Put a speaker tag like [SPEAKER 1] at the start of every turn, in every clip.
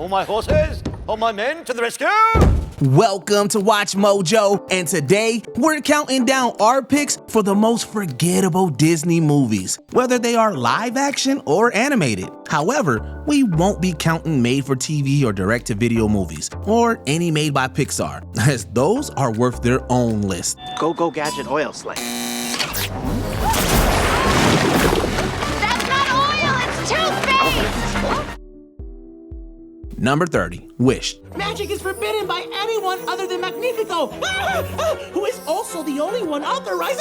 [SPEAKER 1] All my horses, all my men to the rescue!
[SPEAKER 2] Welcome to Watch Mojo, and today we're counting down our picks for the most forgettable Disney movies, whether they are live action or animated. However, we won't be counting made-for-TV or direct-to-video movies, or any made by Pixar, as those are worth their own list.
[SPEAKER 3] Go Gadget oil slick.
[SPEAKER 4] That's not oil, it's toothpaste!
[SPEAKER 2] Number 30, Wish.
[SPEAKER 5] Magic is forbidden by anyone other than Magnifico, who is also the only one authorized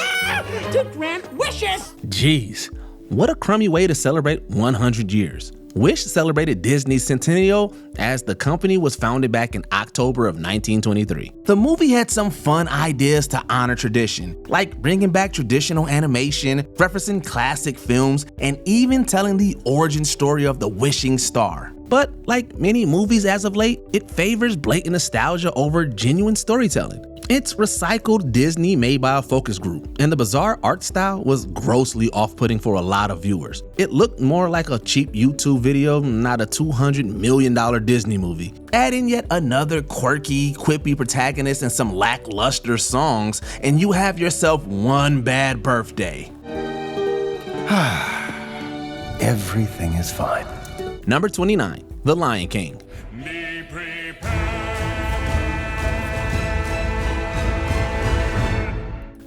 [SPEAKER 5] to grant wishes.
[SPEAKER 2] Jeez, what a crummy way to celebrate 100 years. Wish celebrated Disney's centennial as the company was founded back in October of 1923. The movie had some fun ideas to honor tradition, like bringing back traditional animation, referencing classic films, and even telling the origin story of the wishing star. But like many movies as of late, it favors blatant nostalgia over genuine storytelling. It's recycled Disney made by a focus group, and the bizarre art style was grossly off-putting for a lot of viewers. It looked more like a cheap YouTube video, not a $200 million Disney movie. Add in yet another quirky, quippy protagonist and some lackluster songs, and you have yourself one bad birthday.
[SPEAKER 6] Everything is fine.
[SPEAKER 2] Number 29, The Lion King.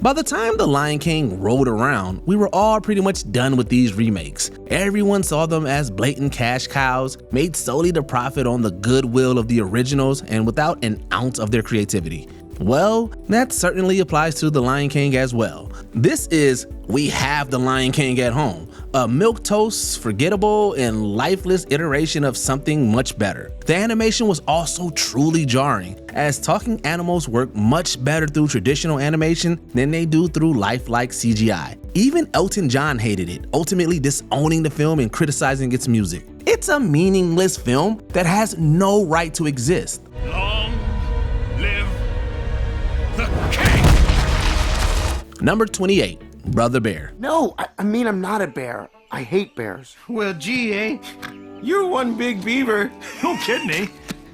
[SPEAKER 2] By the time The Lion King rolled around, we were all pretty much done with these remakes. Everyone saw them as blatant cash cows, made solely to profit on the goodwill of the originals and without an ounce of their creativity. Well, that certainly applies to The Lion King as well. This is We Have The Lion King at Home, a milquetoast, forgettable, and lifeless iteration of something much better. The animation was also truly jarring, as talking animals work much better through traditional animation than they do through lifelike CGI. Even Elton John hated it, ultimately disowning the film and criticizing its music. It's a meaningless film that has no right to exist.
[SPEAKER 7] Long live the king!
[SPEAKER 2] Number 28, Brother Bear.
[SPEAKER 3] No, I mean I'm not a bear. I hate bears.
[SPEAKER 7] Well, gee, eh? You're one big beaver. Don't kid me.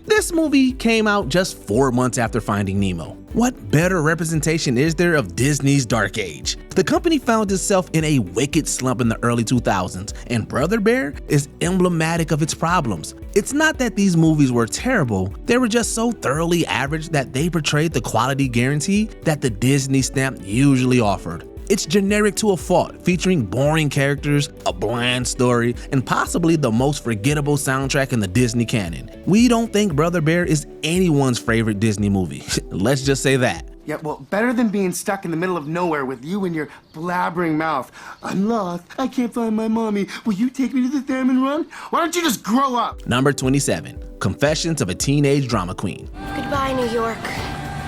[SPEAKER 2] This movie came out just 4 months after Finding Nemo. What better representation is there of Disney's dark age? The company found itself in a wicked slump in the early 2000s, and Brother Bear is emblematic of its problems. It's not that these movies were terrible, they were just so thoroughly average that they portrayed the quality guarantee that the Disney stamp usually offered. It's generic to a fault, featuring boring characters, a bland story, and possibly the most forgettable soundtrack in the Disney canon. We don't think Brother Bear is anyone's favorite Disney movie. Let's just say that.
[SPEAKER 3] Yeah, well, better than being stuck in the middle of nowhere with you and your blabbering mouth. I'm lost. I can't find my mommy. Will you take me to the salmon run? Why don't you just grow up?
[SPEAKER 2] Number 27, Confessions of a Teenage Drama Queen.
[SPEAKER 4] Goodbye, New York.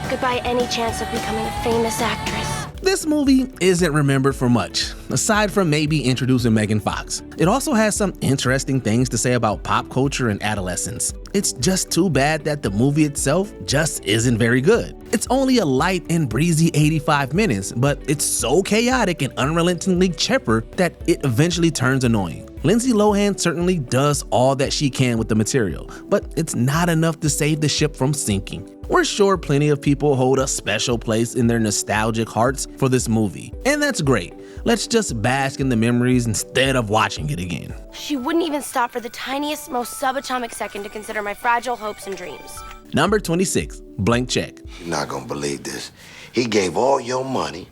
[SPEAKER 4] Goodbye, any chance of becoming a famous actress.
[SPEAKER 2] This movie isn't remembered for much, aside from maybe introducing Megan Fox. It also has some interesting things to say about pop culture and adolescence. It's just too bad that the movie itself just isn't very good. It's only a light and breezy 85 minutes, but it's so chaotic and unrelentingly chipper that it eventually turns annoying. Lindsay Lohan certainly does all that she can with the material, but it's not enough to save the ship from sinking. We're sure plenty of people hold a special place in their nostalgic hearts for this movie, and that's great. Let's just bask in the memories instead of watching it again.
[SPEAKER 4] She wouldn't even stop for the tiniest, most subatomic second to consider my fragile hopes and dreams.
[SPEAKER 2] Number 26, Blank Check.
[SPEAKER 8] You're not gonna believe this. He gave all your money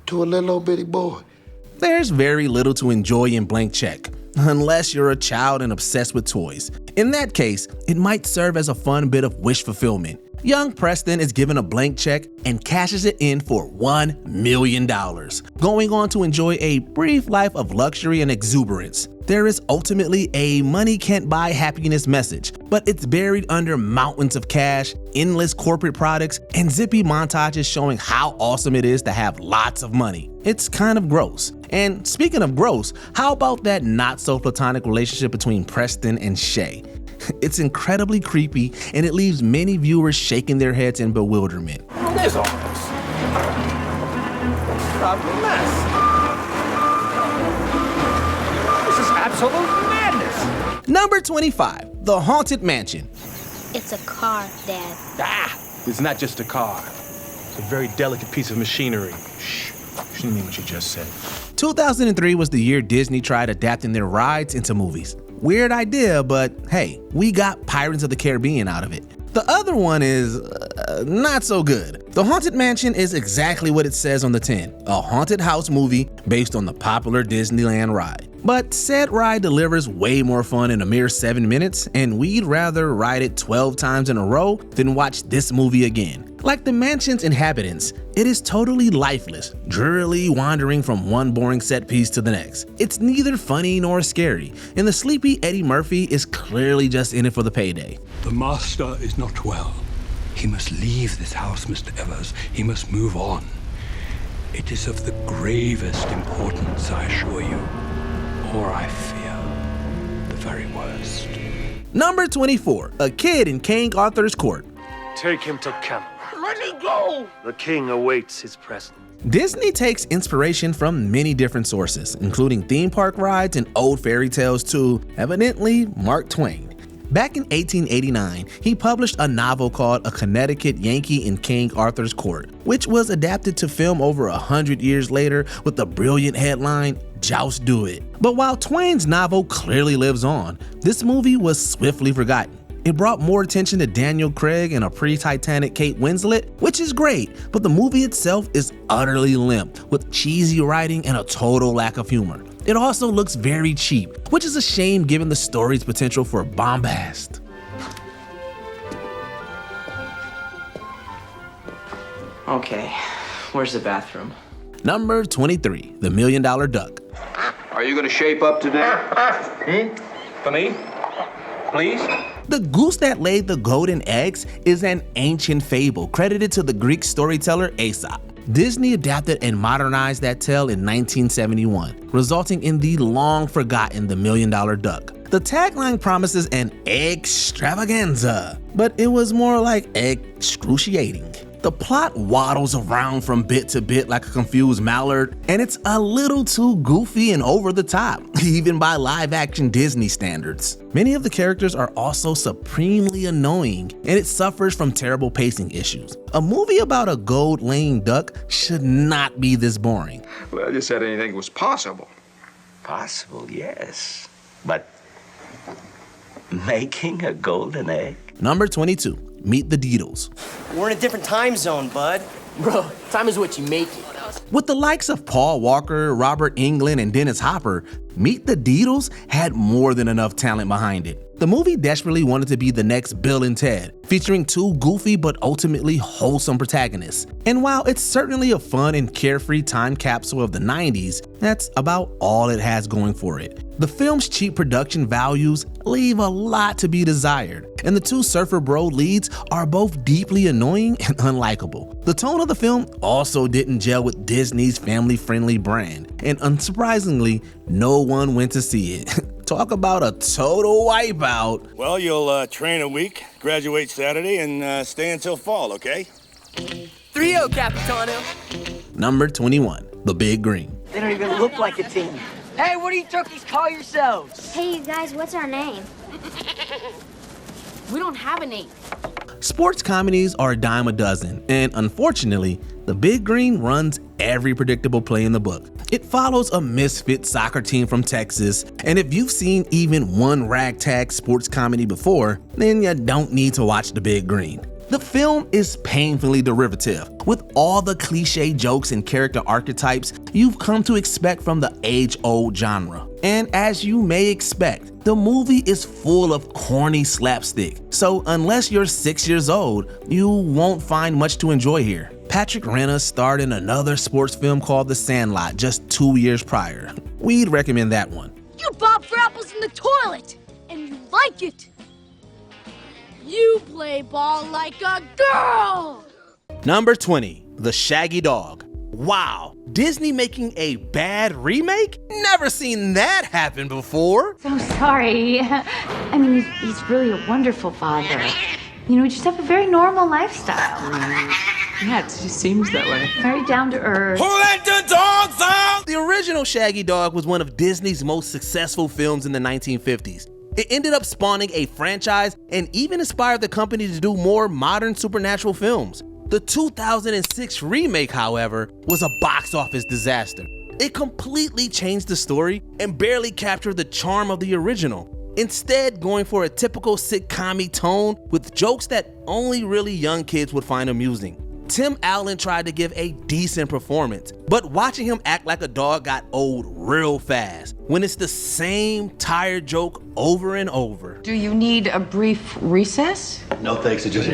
[SPEAKER 8] to a little old bitty boy.
[SPEAKER 2] There's very little to enjoy in Blank Check, unless you're a child and obsessed with toys. In that case, it might serve as a fun bit of wish fulfillment. Young Preston is given a blank check and cashes it in for $1 million, going on to enjoy a brief life of luxury and exuberance. There is ultimately a money can't buy happiness message, but it's buried under mountains of cash, endless corporate products, and zippy montages showing how awesome it is to have lots of money. It's kind of gross. And speaking of gross, how about that not so platonic relationship between Preston and Shay? It's incredibly creepy, and it leaves many viewers shaking their heads in bewilderment.
[SPEAKER 7] What is all this? A mess. This is absolute madness.
[SPEAKER 2] Number 25, The Haunted Mansion.
[SPEAKER 4] It's a car, Dad.
[SPEAKER 7] It's not just a car. It's a very delicate piece of machinery. Shh. She didn't mean what you just said.
[SPEAKER 2] 2003 was the year Disney tried adapting their rides into movies. Weird idea, but hey, we got Pirates of the Caribbean out of it. The other one is not so good. The Haunted Mansion is exactly what it says on the tin, a haunted house movie based on the popular Disneyland ride. But said ride delivers way more fun in a mere 7 minutes, and we'd rather ride it 12 times in a row than watch this movie again. Like the mansion's inhabitants, it is totally lifeless, drearily wandering from one boring set piece to the next. It's neither funny nor scary, and the sleepy Eddie Murphy is clearly just in it for the payday.
[SPEAKER 9] The master is not well. He must leave this house, Mr. Evers. He must move on. It is of the gravest importance, I assure you. Or I fear the very worst.
[SPEAKER 2] Number 24, A Kid in King Arthur's Court.
[SPEAKER 10] Take him to Camelot.
[SPEAKER 5] Let me go!
[SPEAKER 10] The king awaits his presence.
[SPEAKER 2] Disney takes inspiration from many different sources, including theme park rides and old fairy tales to, evidently, Mark Twain. Back in 1889, he published a novel called A Connecticut Yankee in King Arthur's Court, which was adapted to film over 100 years later with the brilliant headline, Joust Do It. But while Twain's novel clearly lives on, this movie was swiftly forgotten. It brought more attention to Daniel Craig and a pre-Titanic Kate Winslet, which is great, but the movie itself is utterly limp, with cheesy writing and a total lack of humor. It also looks very cheap, which is a shame given the story's potential for bombast.
[SPEAKER 11] Okay, where's the bathroom?
[SPEAKER 2] Number 23, The $1 Million Duck.
[SPEAKER 12] Are you gonna shape up today? For me? Please?
[SPEAKER 2] The goose that laid the golden eggs is an ancient fable credited to the Greek storyteller Aesop. Disney adapted and modernized that tale in 1971, resulting in the long-forgotten The $1 Million Duck. The tagline promises an extravaganza, but it was more like excruciating. The plot waddles around from bit to bit like a confused mallard, and it's a little too goofy and over the top, even by live-action Disney standards. Many of the characters are also supremely annoying, and it suffers from terrible pacing issues. A movie about a gold-laying duck should not be this boring.
[SPEAKER 12] Well, you said anything was possible.
[SPEAKER 13] Possible, yes. But making a golden egg?
[SPEAKER 2] Number 22. Meet the Deedles.
[SPEAKER 11] We're in a different time zone, bud. Bro, time is what you make it.
[SPEAKER 2] With the likes of Paul Walker, Robert Englund, and Dennis Hopper, Meet the Deedles had more than enough talent behind it. The movie desperately wanted to be the next Bill and Ted, featuring two goofy but ultimately wholesome protagonists. And while it's certainly a fun and carefree time capsule of the 90s, that's about all it has going for it. The film's cheap production values leave a lot to be desired, and the two surfer bro leads are both deeply annoying and unlikable. The tone of the film also didn't gel with Disney's family-friendly brand, and unsurprisingly, no one went to see it. Talk about a total wipeout.
[SPEAKER 14] Well, you'll train a week, graduate Saturday, and stay until fall, okay?
[SPEAKER 11] 3-0, Capitano.
[SPEAKER 2] Number 21, The Big Green.
[SPEAKER 11] They don't even look like a team. Hey, what do you turkeys call yourselves?
[SPEAKER 4] Hey, you guys, what's our name? We don't have a name.
[SPEAKER 2] Sports comedies are a dime a dozen, and unfortunately, The Big Green runs every predictable play in the book. It follows a misfit soccer team from Texas, and if you've seen even one ragtag sports comedy before, then you don't need to watch The Big Green. The film is painfully derivative, with all the cliche jokes and character archetypes you've come to expect from the age-old genre. And as you may expect, the movie is full of corny slapstick, so unless you're 6 years old, you won't find much to enjoy here. Patrick Renna starred in another sports film called The Sandlot just 2 years prior. We'd recommend that one.
[SPEAKER 15] You bob for apples in the toilet, and you like it. You play ball like a girl!
[SPEAKER 2] Number 20, The Shaggy Dog. Wow, Disney making a bad remake? Never seen that happen before.
[SPEAKER 16] So sorry. I mean, he's really a wonderful father. You know, we just have a very normal lifestyle.
[SPEAKER 11] Yeah, it just seems that way.
[SPEAKER 16] Very down to earth.
[SPEAKER 14] Who let the dogs out?
[SPEAKER 2] The original Shaggy Dog was one of Disney's most successful films in the 1950s. It ended up spawning a franchise and even inspired the company to do more modern supernatural films. The 2006 remake, however, was a box office disaster. It completely changed the story and barely captured the charm of the original, instead going for a typical sitcom-y tone with jokes that only really young kids would find amusing. Tim Allen tried to give a decent performance, but watching him act like a dog got old real fast when it's the same tired joke over and over.
[SPEAKER 17] Do you need a brief recess?
[SPEAKER 6] No thanks, it just...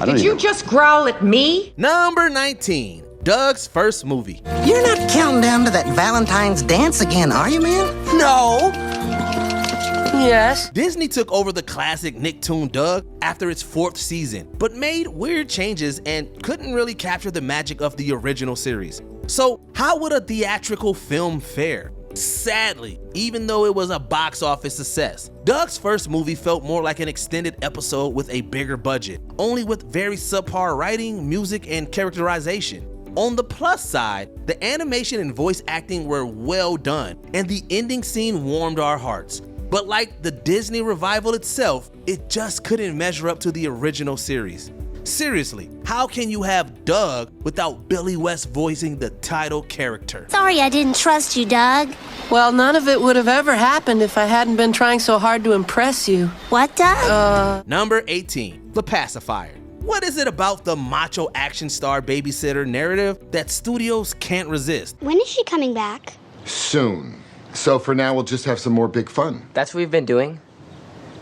[SPEAKER 17] Did you just growl at me?
[SPEAKER 2] Number 19, Doug's first movie.
[SPEAKER 18] You're not counting down to that Valentine's dance again, are you, man?
[SPEAKER 2] No!
[SPEAKER 18] Yes.
[SPEAKER 2] Disney took over the classic Nicktoon Doug after its 4th season, but made weird changes and couldn't really capture the magic of the original series. So how would a theatrical film fare? Sadly, even though it was a box office success, Doug's first movie felt more like an extended episode with a bigger budget, only with very subpar writing, music, and characterization. On the plus side, the animation and voice acting were well done, and the ending scene warmed our hearts. But like the Disney revival itself, it just couldn't measure up to the original series. Seriously, how can you have Doug without Billy West voicing the title character?
[SPEAKER 4] Sorry I didn't trust you, Doug.
[SPEAKER 19] Well, none of it would have ever happened if I hadn't been trying so hard to impress you.
[SPEAKER 4] What, Doug?
[SPEAKER 2] Number 18, The Pacifier. What is it about the macho action star babysitter narrative that studios can't resist?
[SPEAKER 4] When is she coming back?
[SPEAKER 20] Soon. So for now, we'll just have some more big fun.
[SPEAKER 11] That's what we've been doing?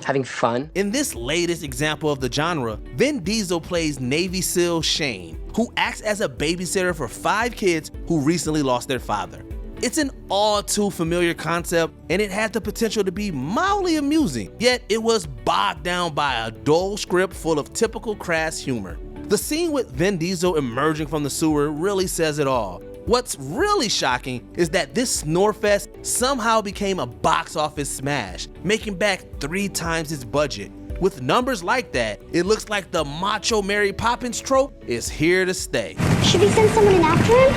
[SPEAKER 11] Having fun?
[SPEAKER 2] In this latest example of the genre, Vin Diesel plays Navy SEAL Shane, who acts as a babysitter for 5 kids who recently lost their father. It's an all too familiar concept, and it had the potential to be mildly amusing, yet it was bogged down by a dull script full of typical crass humor. The scene with Vin Diesel emerging from the sewer really says it all. What's really shocking is that this snorefest somehow became a box office smash, making back 3 times its budget. With numbers like that, it looks like the macho Mary Poppins trope is here to stay.
[SPEAKER 4] Should we send someone in after him?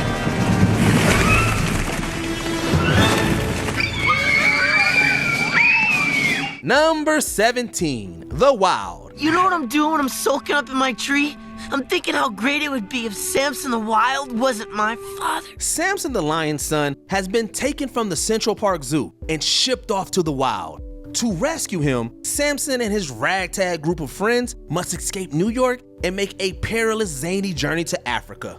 [SPEAKER 2] Number 17, The Wild.
[SPEAKER 21] You know what I'm doing when I'm sulking up in my tree? I'm thinking how great it would be if Samson the Wild wasn't my father.
[SPEAKER 2] Samson the lion's son has been taken from the Central Park Zoo and shipped off to the wild. To rescue him, Samson and his ragtag group of friends must escape New York and make a perilous, zany journey to Africa.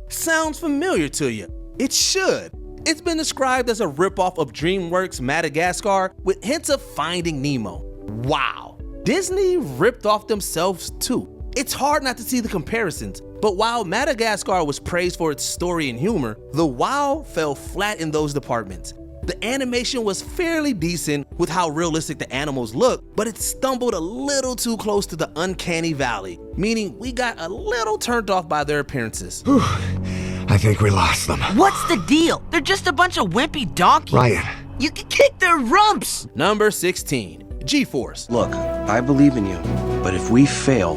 [SPEAKER 2] Sounds familiar to you? It should. It's been described as a ripoff of DreamWorks' Madagascar with hints of Finding Nemo. Wow, Disney ripped off themselves too. It's hard not to see the comparisons, but while Madagascar was praised for its story and humor, The Wild fell flat in those departments. The animation was fairly decent with how realistic the animals look, but it stumbled a little too close to the uncanny valley, meaning we got a little turned off by their appearances.
[SPEAKER 6] I think we lost them.
[SPEAKER 21] What's the deal? They're just a bunch of wimpy donkeys.
[SPEAKER 6] Ryan.
[SPEAKER 21] You can kick their rumps.
[SPEAKER 2] Number 16, G-Force.
[SPEAKER 22] Look, I believe in you, but if we fail,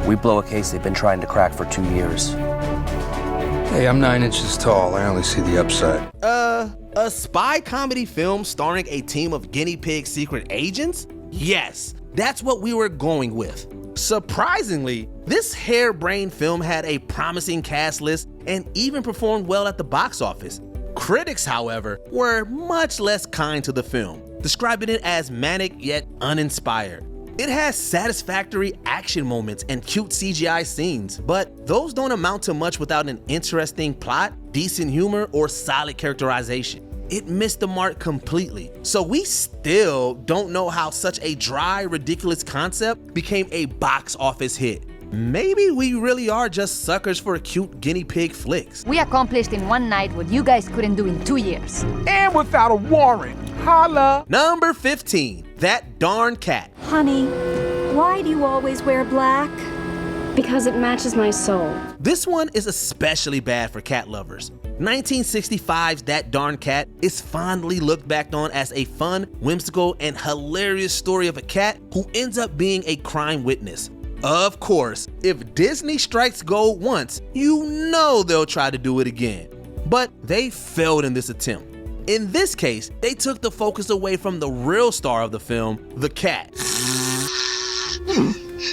[SPEAKER 22] we blow a case they've been trying to crack for 2 years.
[SPEAKER 23] Hey, I'm 9 inches tall. I only see the upside.
[SPEAKER 2] A spy comedy film starring a team of guinea pig secret agents? Yes, that's what we were going with. Surprisingly, this harebrained film had a promising cast list and even performed well at the box office. Critics, however, were much less kind to the film, describing it as manic yet uninspired. It has satisfactory action moments and cute CGI scenes, but those don't amount to much without an interesting plot, decent humor, or solid characterization. It missed the mark completely. So we still don't know how such a dry, ridiculous concept became a box office hit. Maybe we really are just suckers for cute guinea pig flicks.
[SPEAKER 24] We accomplished in one night what you guys couldn't do in 2 years.
[SPEAKER 25] And without a warrant. Holla!
[SPEAKER 2] Number 15, That Darn Cat.
[SPEAKER 26] Honey, why do you always wear black? Because it matches my soul.
[SPEAKER 2] This one is especially bad for cat lovers. 1965's That Darn Cat is fondly looked back on as a fun, whimsical, and hilarious story of a cat who ends up being a crime witness. Of course, if Disney strikes gold once, you know they'll try to do it again. But they failed in this attempt. In this case, they took the focus away from the real star of the film, the cat.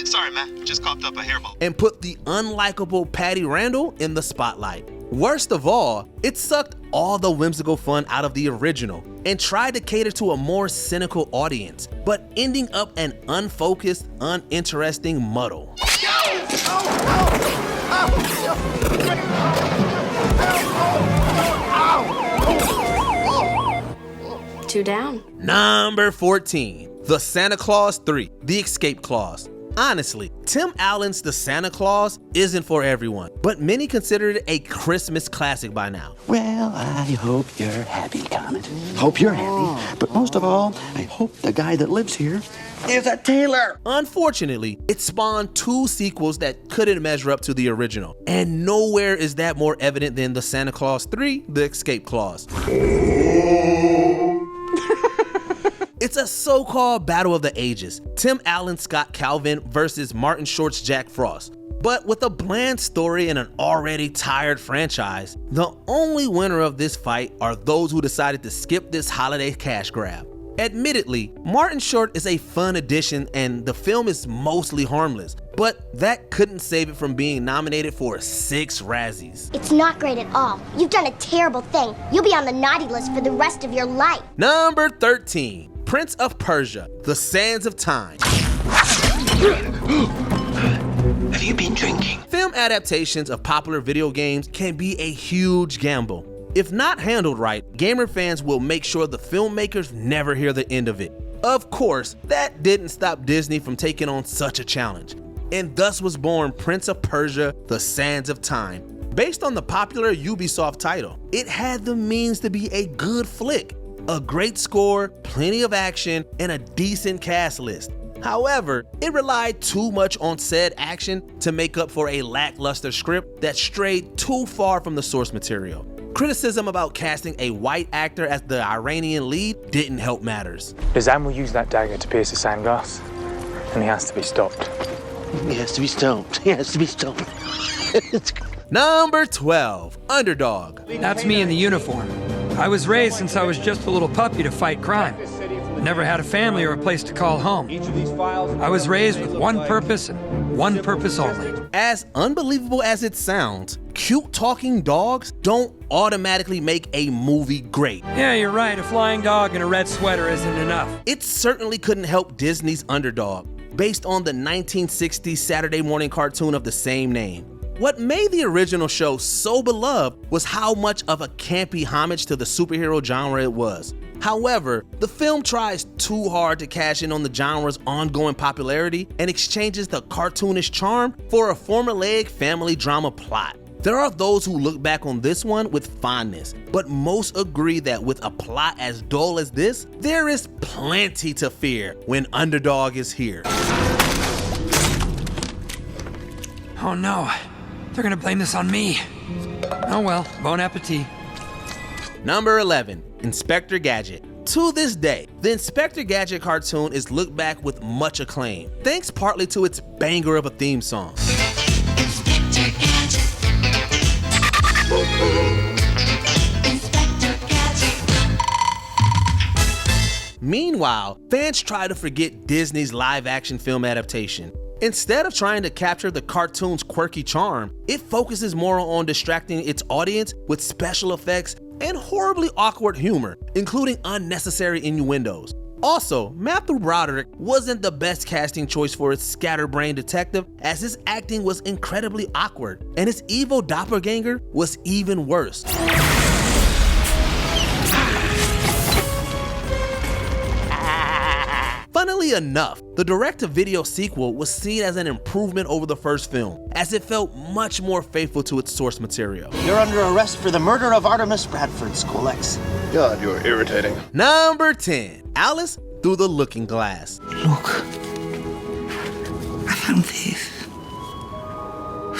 [SPEAKER 1] Sorry, man. Just coughed up a hairball.
[SPEAKER 2] And put the unlikable Patty Randall in the spotlight. Worst of all, it sucked all the whimsical fun out of the original and tried to cater to a more cynical audience, but ending up an unfocused, uninteresting muddle.
[SPEAKER 4] Two down.
[SPEAKER 2] Number 14, The Santa Claus 3, The Escape Clause. Honestly, Tim Allen's The Santa Claus isn't for everyone, but many consider it a Christmas classic by now.
[SPEAKER 3] Well, I hope you're happy, Comet. Hope you're happy, but most of all, I hope the guy that lives here is a tailor.
[SPEAKER 2] Unfortunately, it spawned 2 sequels that couldn't measure up to the original, and nowhere is that more evident than The Santa Claus 3, The Escape Clause. It's a so-called battle of the ages. Tim Allen, Scott Calvin versus Martin Short's Jack Frost. But with a bland story and an already tired franchise, the only winner of this fight are those who decided to skip this holiday cash grab. Admittedly, Martin Short is a fun addition and the film is mostly harmless, but that couldn't save it from being nominated for 6 Razzies.
[SPEAKER 5] It's not great at all. You've done a terrible thing. You'll be on the naughty list for the rest of your life.
[SPEAKER 2] Number 13, Prince of Persia, The Sands of Time.
[SPEAKER 3] Have you been drinking?
[SPEAKER 2] Film adaptations of popular video games can be a huge gamble. If not handled right, gamer fans will make sure the filmmakers never hear the end of it. Of course, that didn't stop Disney from taking on such a challenge, and thus was born Prince of Persia, The Sands of Time. Based on the popular Ubisoft title, it had the means to be a good flick. A great score, plenty of action, and a decent cast list. However, it relied too much on said action to make up for a lackluster script that strayed too far from the source material. Criticism about casting a white actor as the Iranian lead didn't help matters.
[SPEAKER 7] Kazam will use that dagger to pierce the sand glass, and he has to be stopped.
[SPEAKER 3] He has to be stopped. He has to be stopped.
[SPEAKER 2] Number 12, Underdog.
[SPEAKER 23] That's me in the uniform. I was raised since I was just a little puppy to fight crime. Never had a family or a place to call home. I was raised with one purpose and one purpose only.
[SPEAKER 2] As unbelievable as it sounds, cute talking dogs don't automatically make a movie great.
[SPEAKER 23] Yeah, you're right. A flying dog in a red sweater isn't enough.
[SPEAKER 2] It certainly couldn't help Disney's Underdog, based on the 1960s Saturday morning cartoon of the same name. What made the original show so beloved was how much of a campy homage to the superhero genre it was. However, the film tries too hard to cash in on the genre's ongoing popularity and exchanges the cartoonish charm for a formulaic family drama plot. There are those who look back on this one with fondness, but most agree that with a plot as dull as this, there is plenty to fear when Underdog is here.
[SPEAKER 23] Oh no, they're gonna blame this on me. Oh well, bon appetit.
[SPEAKER 2] Number 11, Inspector Gadget. To this day, the Inspector Gadget cartoon is looked back with much acclaim, thanks partly to its banger of a theme song.
[SPEAKER 8] Inspector Gadget. Inspector Gadget.
[SPEAKER 2] Meanwhile, fans try to forget Disney's live-action film adaptation. Instead of trying to capture the cartoon's quirky charm, it focuses more on distracting its audience with special effects and horribly awkward humor, including unnecessary innuendos. Also, Matthew Broderick wasn't the best casting choice for its scatterbrained detective, as his acting was incredibly awkward, and his evil doppelganger was even worse. Funnily enough, the direct-to-video sequel was seen as an improvement over the first film, as it felt much more faithful to its source material.
[SPEAKER 3] You're under arrest for the murder of Artemis Bradford, Scholex.
[SPEAKER 20] God, you're irritating.
[SPEAKER 2] Number 10, Alice Through the Looking Glass.
[SPEAKER 9] Look, I found this.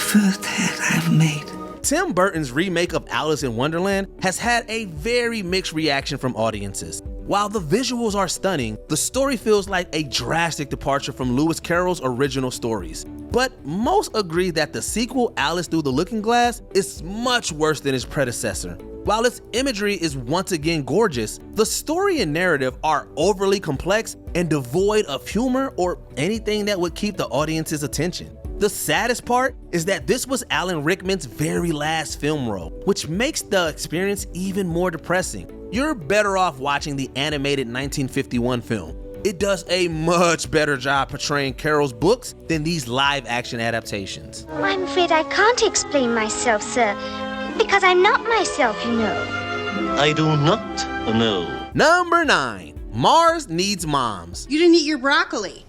[SPEAKER 9] First hat I've made.
[SPEAKER 2] Tim Burton's remake of Alice in Wonderland has had a very mixed reaction from audiences. While the visuals are stunning, the story feels like a drastic departure from Lewis Carroll's original stories. But most agree that the sequel, Alice Through the Looking Glass, is much worse than its predecessor. While its imagery is once again gorgeous, the story and narrative are overly complex and devoid of humor or anything that would keep the audience's attention. The saddest part is that this was Alan Rickman's very last film role, which makes the experience even more depressing. You're better off watching the animated 1951 film. It does a much better job portraying Carol's books than these live-action adaptations.
[SPEAKER 5] I'm afraid I can't explain myself, sir, because I'm not myself, you know.
[SPEAKER 10] I do not know.
[SPEAKER 2] Number 9. Mars Needs Moms.
[SPEAKER 12] You didn't eat your broccoli.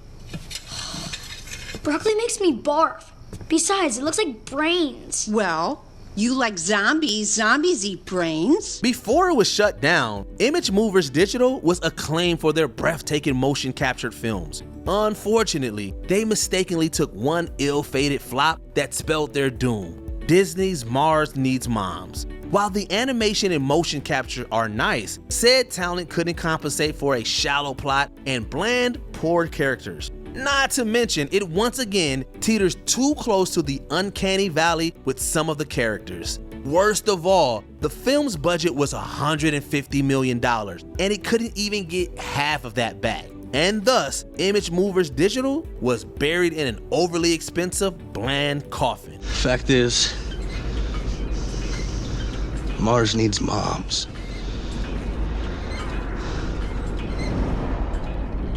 [SPEAKER 5] Broccoli makes me barf. Besides, it looks like brains.
[SPEAKER 12] Well, you like zombies. Zombies eat brains.
[SPEAKER 2] Before it was shut down, Image Movers Digital was acclaimed for their breathtaking motion-captured films. Unfortunately, they mistakenly took one ill-fated flop that spelled their doom: Disney's Mars Needs Moms. While the animation and motion capture are nice, said talent couldn't compensate for a shallow plot and bland, poor characters. Not to mention, it once again teeters too close to the uncanny valley with some of the characters. Worst of all, the film's budget was $150 million, and it couldn't even get half of that back. And thus, Image Movers Digital was buried in an overly expensive, bland coffin.
[SPEAKER 10] Fact is, Mars needs moms.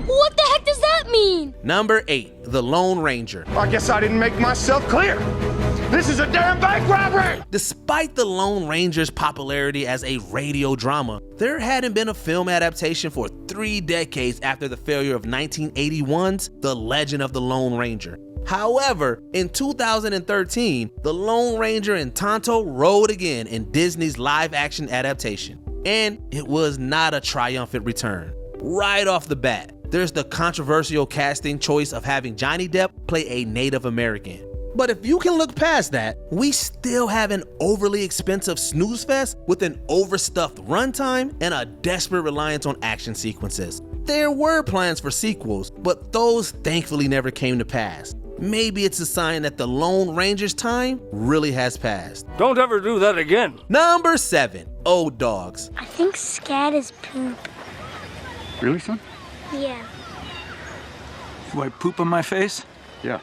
[SPEAKER 5] What the heck does that mean?
[SPEAKER 2] Number 8. The Lone Ranger.
[SPEAKER 25] I guess I didn't make myself clear. This is a damn bank robbery!
[SPEAKER 2] Despite the Lone Ranger's popularity as a radio drama, there hadn't been a film adaptation for 3 decades after the failure of 1981's The Legend of the Lone Ranger. However, in 2013, the Lone Ranger and Tonto rode again in Disney's live-action adaptation. And it was not a triumphant return. Right off the bat, there's the controversial casting choice of having Johnny Depp play a Native American. But if you can look past that, we still have an overly expensive snooze fest with an overstuffed runtime and a desperate reliance on action sequences. There were plans for sequels, but those thankfully never came to pass. Maybe it's a sign that the Lone Ranger's time really has passed.
[SPEAKER 13] Don't ever do that again.
[SPEAKER 2] Number 7. Old Dogs.
[SPEAKER 5] I think scat is poop.
[SPEAKER 14] Really, son?
[SPEAKER 5] Yeah.
[SPEAKER 13] Do I poop on my face?
[SPEAKER 14] Yeah.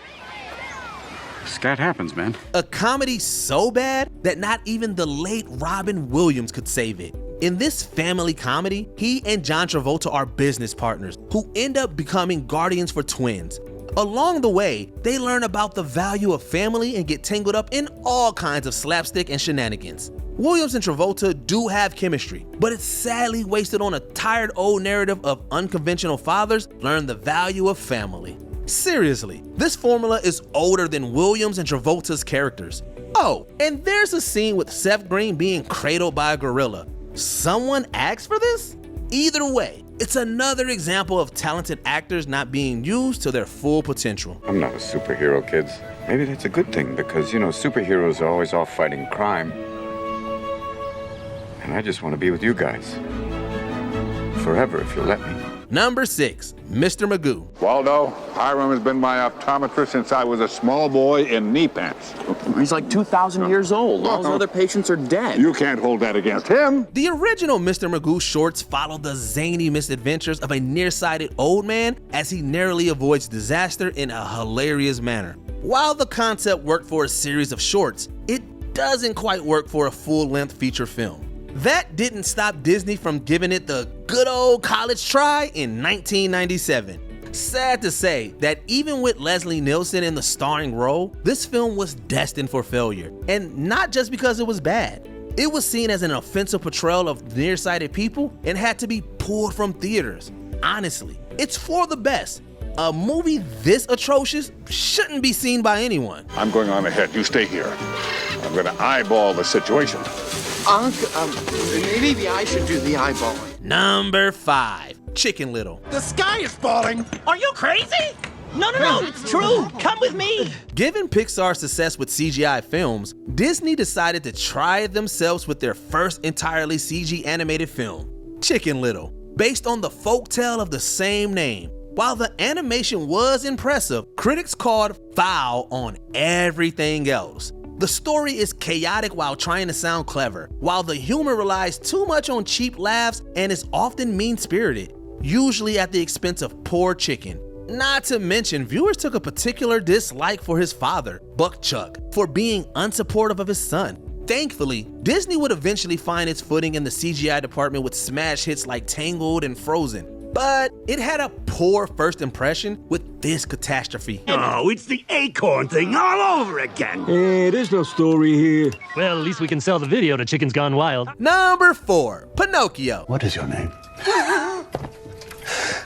[SPEAKER 14] Scat happens, man.
[SPEAKER 2] A comedy so bad that not even the late Robin Williams could save it. In this family comedy, he and John Travolta are business partners who end up becoming guardians for twins. Along the way, they learn about the value of family and get tangled up in all kinds of slapstick and shenanigans. Williams and Travolta do have chemistry, but it's sadly wasted on a tired old narrative of unconventional fathers learn the value of family. Seriously, this formula is older than Williams and Travolta's characters. Oh, and there's a scene with Seth Green being cradled by a gorilla. Someone asked for this? Either way, it's another example of talented actors not being used to their full potential.
[SPEAKER 14] I'm not a superhero, kids. Maybe that's a good thing because, you know, superheroes are always off fighting crime. And I just want to be with you guys. Forever, if you'll let me.
[SPEAKER 2] Number 6. Mr. Magoo.
[SPEAKER 15] Waldo, Hiram has been my optometrist since I was a small boy in knee pants.
[SPEAKER 22] He's like 2,000 years old. All his other patients are dead.
[SPEAKER 15] You can't hold that against him.
[SPEAKER 2] The original Mr. Magoo shorts follow the zany misadventures of a nearsighted old man as he narrowly avoids disaster in a hilarious manner. While the concept worked for a series of shorts, it doesn't quite work for a full-length feature film. That didn't stop Disney from giving it the good old college try in 1997. Sad to say that even with Leslie Nielsen in the starring role, this film was destined for failure. And not just because it was bad. It was seen as an offensive portrayal of nearsighted people and had to be pulled from theaters. Honestly, it's for the best. A movie this atrocious shouldn't be seen by anyone.
[SPEAKER 15] I'm going on ahead. You stay here. I'm going to eyeball the situation.
[SPEAKER 10] Maybe I should do the eyeballing.
[SPEAKER 2] Number 5. Chicken Little.
[SPEAKER 10] The sky is falling.
[SPEAKER 21] Are you crazy? No, it's true. Come with me.
[SPEAKER 2] Given Pixar's success with CGI films, Disney decided to try it themselves with their first entirely CG animated film, Chicken Little, based on the folktale of the same name. While the animation was impressive, critics called foul on everything else. The story is chaotic while trying to sound clever, while the humor relies too much on cheap laughs and is often mean-spirited, usually at the expense of poor chicken. Not to mention, viewers took a particular dislike for his father, Buck Chuck, for being unsupportive of his son. Thankfully, Disney would eventually find its footing in the CGI department with smash hits like Tangled and Frozen. But it had a poor first impression with this catastrophe.
[SPEAKER 6] Oh, it's the acorn thing all over again.
[SPEAKER 11] There's no story here.
[SPEAKER 16] Well, at least we can sell the video to Chickens Gone Wild.
[SPEAKER 2] Number 4, Pinocchio.
[SPEAKER 3] What is your name?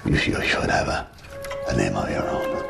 [SPEAKER 3] You should have a name of your own.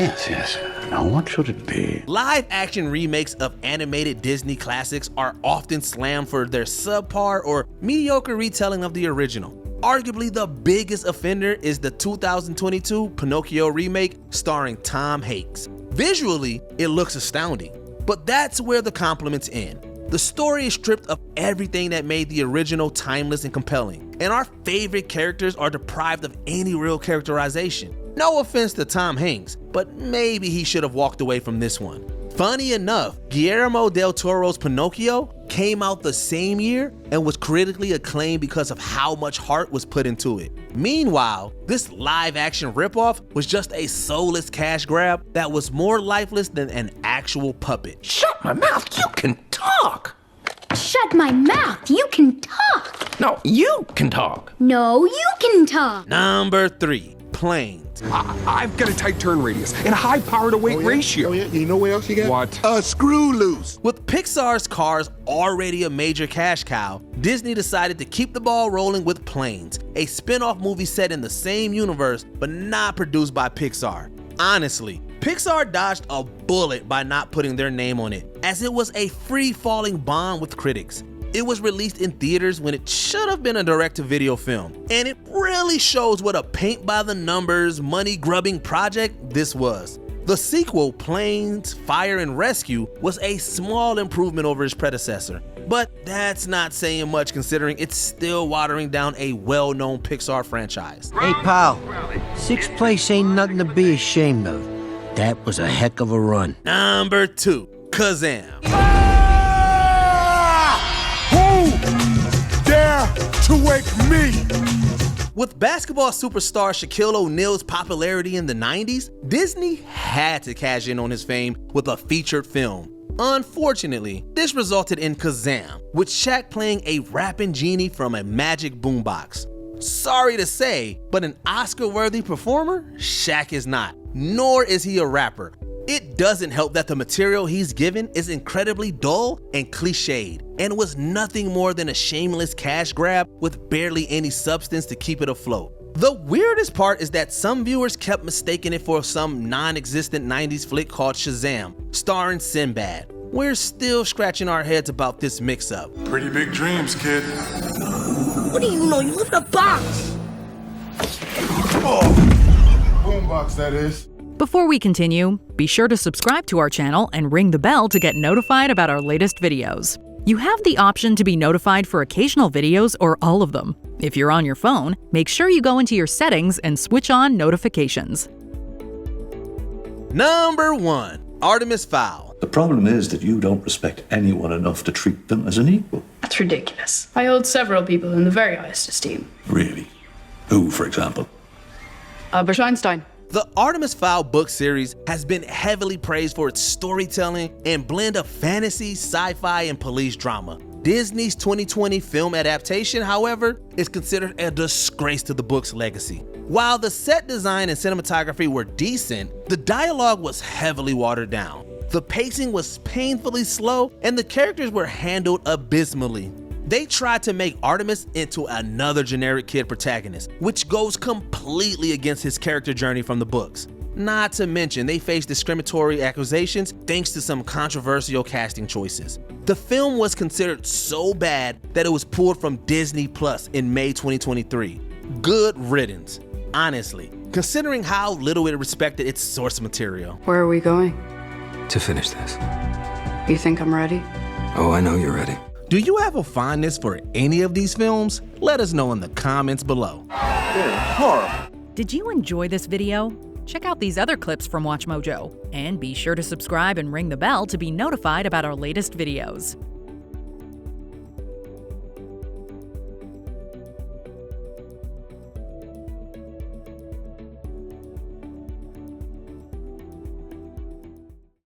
[SPEAKER 3] Yes. Now, what should it be?
[SPEAKER 2] Live-action remakes of animated Disney classics are often slammed for their subpar or mediocre retelling of the original. Arguably the biggest offender is the 2022 Pinocchio remake starring Tom Hanks. Visually, it looks astounding, but that's where the compliments end. The story is stripped of everything that made the original timeless and compelling, and our favorite characters are deprived of any real characterization. No offense to Tom Hanks, but maybe he should have walked away from this one. Funny enough, Guillermo del Toro's Pinocchio came out the same year and was critically acclaimed because of how much heart was put into it. Meanwhile, this live-action ripoff was just a soulless cash grab that was more lifeless than an actual puppet.
[SPEAKER 17] Shut my mouth, you can talk!
[SPEAKER 5] Shut my mouth, you can talk!
[SPEAKER 17] No, you can talk!
[SPEAKER 5] No, you can talk!
[SPEAKER 2] Number 3, Planes.
[SPEAKER 11] I've got a tight turn radius and a high power-to-weight ratio.
[SPEAKER 20] Oh, yeah? You know what else you got?
[SPEAKER 11] What?
[SPEAKER 20] A screw loose.
[SPEAKER 2] With Pixar's Cars already a major cash cow, Disney decided to keep the ball rolling with Planes, a spin-off movie set in the same universe but not produced by Pixar. Honestly, Pixar dodged a bullet by not putting their name on it, as it was a free-falling bomb with critics. It was released in theaters when it should have been a direct-to-video film, and it really shows what a paint-by-the-numbers, money-grubbing project this was. The sequel, Planes, Fire and Rescue, was a small improvement over its predecessor, but that's not saying much considering it's still watering down a well-known Pixar franchise.
[SPEAKER 21] Hey, pal, 6th place ain't nothing to be ashamed of. That was a heck of a run.
[SPEAKER 2] Number 2, Kazam.
[SPEAKER 10] Who dare to wake me?
[SPEAKER 2] With basketball superstar Shaquille O'Neal's popularity in the 90s, Disney had to cash in on his fame with a featured film. Unfortunately, this resulted in Kazam, with Shaq playing a rapping genie from a magic boombox. Sorry to say, but an Oscar-worthy performer, Shaq is not, nor is he a rapper. It doesn't help that the material he's given is incredibly dull and cliched, and was nothing more than a shameless cash grab with barely any substance to keep it afloat. The weirdest part is that some viewers kept mistaking it for some non-existent 90s flick called Shazam, starring Sinbad. We're still scratching our heads about this mix-up.
[SPEAKER 10] Pretty big dreams, kid.
[SPEAKER 21] What do you know? You live in a box!
[SPEAKER 20] Oh, boombox, that is.
[SPEAKER 18] Before we continue, be sure to subscribe to our channel and ring the bell to get notified about our latest videos. You have the option to be notified for occasional videos or all of them. If you're on your phone, make sure you go into your settings and switch on notifications.
[SPEAKER 2] Number 1, Artemis Fowl.
[SPEAKER 19] The problem is that you don't respect anyone enough to treat them as an equal.
[SPEAKER 27] That's ridiculous. I hold several people in the very highest esteem.
[SPEAKER 19] Really? Who, for example?
[SPEAKER 27] Albert Einstein.
[SPEAKER 2] The Artemis Fowl book series has been heavily praised for its storytelling and blend of fantasy, sci-fi, and police drama. Disney's 2020 film adaptation, however, is considered a disgrace to the book's legacy. While the set design and cinematography were decent, the dialogue was heavily watered down. The pacing was painfully slow, and the characters were handled abysmally. They tried to make Artemis into another generic kid protagonist, which goes completely against his character journey from the books. Not to mention, they faced discriminatory accusations thanks to some controversial casting choices. The film was considered so bad that it was pulled from Disney Plus in May 2023. Good riddance, honestly, considering how little it respected its source material.
[SPEAKER 27] Where are we going?
[SPEAKER 13] To finish this.
[SPEAKER 27] You think I'm ready?
[SPEAKER 13] Oh, I know you're ready.
[SPEAKER 2] Do you have a fondness for any of these films? Let us know in the comments below.
[SPEAKER 18] Did you enjoy this video? Check out these other clips from WatchMojo, and be sure to subscribe and ring the bell to be notified about our latest videos.